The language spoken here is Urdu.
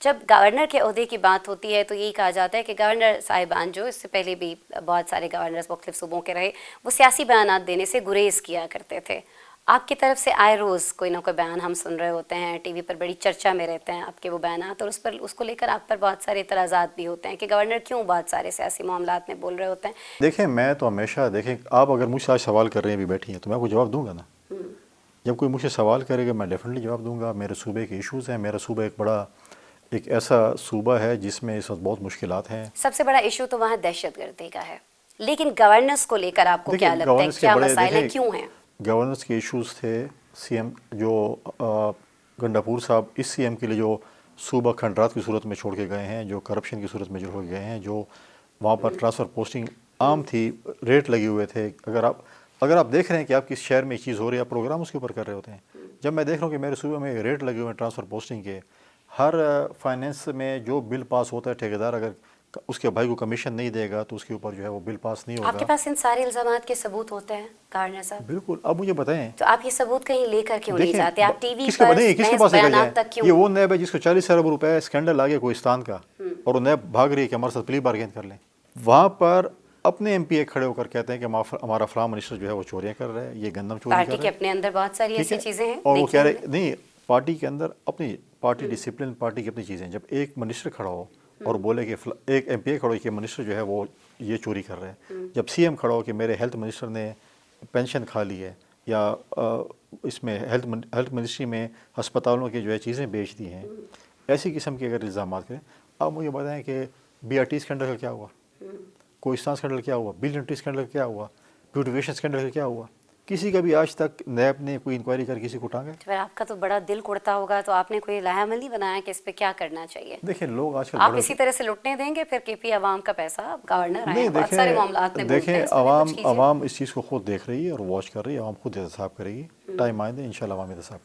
جب گورنر کے عہدے کی بات ہوتی ہے تو یہی کہا جاتا ہے کہ گورنر صاحبان جو اس سے پہلے بھی بہت سارے گورنرز مختلف صوبوں کے رہے، وہ سیاسی بیانات دینے سے گریز کیا کرتے تھے. آپ کی طرف سے آئے روز کوئی نہ کوئی بیان ہم سن رہے ہوتے ہیں، ٹی وی پر بڑی چرچا میں رہتے ہیں آپ کے وہ بیانات، اور اس کو لے کر آپ پر بہت سارے اعتراضات بھی ہوتے ہیں کہ گورنر کیوں بہت سارے سیاسی معاملات میں بول رہے ہوتے ہیں. دیکھیں میں تو ہمیشہ دیکھیں آپ اگر مجھ سے آج سوال کر رہے ہیں بھی بیٹھی ہیں تو میں آپ کو جواب دوں گا نا. جب کوئی مجھ سے سوال کرے گا میں ڈیفینیٹلی جواب دوں گا. میرے صوبے کے ایشوز ہیں. میرا صوبہ ایک ایسا صوبہ ہے جس میں اس وقت بہت مشکلات ہیں. سب سے بڑا ایشو تو وہاں دہشت گردی کا ہے، لیکن گورننس کو لے کر آپ کو کیا لگتا ہے، گورننس کے کیا بڑے مسائل ہیں، کیوں ہیں؟ گورننس کے ایشوز تھے. سی ایم جو گنڈاپور صاحب اس سی ایم کے لیے جو صوبہ کھنڈرات کی صورت میں چھوڑ کے گئے ہیں، جو کرپشن کی صورت میں چھوڑ کے گئے ہیں، جو وہاں پر ٹرانسفر پوسٹنگ عام تھی، ریٹ لگے ہوئے تھے. اگر آپ دیکھ رہے ہیں کہ آپ کس شہر میں ایک چیز ہو رہی ہے، آپ پروگرام اس کے اوپر کر رہے ہوتے ہیں. جب میں دیکھ رہا ہوں کہ میرے صوبے میں ریٹ لگے ہوئے ہیں ٹرانسفر پوسٹنگ کے، ہر فائنینس میں جو بل پاس ہوتا ہے ٹھیکیدار اگر اس کے بھائی کو کمیشن نہیں دے گا تو اس کے اوپر جو ہے وہ بل پاس نہیں ہوگا. آپ کے پاس ان سارے الزامات کے ثبوت ہوتے ہیں گورنر صاحب؟ بالکل. اب مجھے بتائیں تو آپ یہ ثبوت کہیں لے کر کیوں نہیں دیکھیں جاتے؟ آپ ٹی وی کس کے پر نہیں کس کے محض پاس لے کر جائیں؟ بیانات تک کیوں؟ یہ وہ نیب ہے جس کو 40 ارب روپے اسکینڈل آ گیا کوہستان کا، اور وہ نیب بھاگ رہی ہے کہ ہمارے ساتھ پلی بارگین کر لیں. وہاں پر اپنے ایم پی اے کھڑے ہو کر کہتے ہیں کہ ہمارا فلاں منسٹر جو ہے وہ چوریاں کر رہا ہے، یہ گندم چوری پارٹی کر کے رہا ہے. اپنے اندر بہت ساری ٹھیک ایسی ہے، چیزیں ہیں، اور وہ کہہ دیکھیے رہے نہیں پارٹی کے اندر اپنی پارٹی ڈسپلن، پارٹی کی اپنی چیزیں. جب ایک منسٹر کھڑا ہو اور بولے کہ ایک ایم پی اے کھڑا ہو کہ منسٹر جو ہے وہ یہ چوری کر رہے ہیں، جب سی ایم کھڑا ہو کہ میرے ہیلتھ منسٹر نے پینشن کھا لی ہے، یا اس میں ہیلتھ منسٹری میں ہسپتالوں کی جو ہے چیزیں بیچ دی ہیں، ایسی قسم کے اگر الزامات کریں. آپ مجھے بتائیں کہ بی آر ٹی اسکینڈل کا کیا ہوا، کوہستان اسکینڈل کیا ہوا، بل ٹی اسکینڈل کا کیا ہوا، بیوٹیفیشن اسکینڈل کا کیا ہوا؟ کسی کا بھی آج تک نیب نے کوئی انکوائری کر کسی کو ٹانگا؟ پھر آپ کا تو بڑا دل اڑتا ہوگا، تو آپ نے کوئی لائحہ عملی بنایا کہ اس پہ کیا کرنا چاہیے؟ دیکھیں لوگ آج کل آپ بڑے اسی طرح سے لٹنے دیں گے پھر کے پی عوام کا پیسہ؟ گورنر آئے نہیں. ہیں، بہت سارے معاملات میں بولتے ہیں، اس پہ بھی کچھ کیجیے. عوام اس چیز کو خود دیکھ رہی ہے اور واچ کر رہی ہے. عوام خود احتساب کرے گی. ٹائم آئیں دے انشاءاللہ عوام احتساب کرے گی.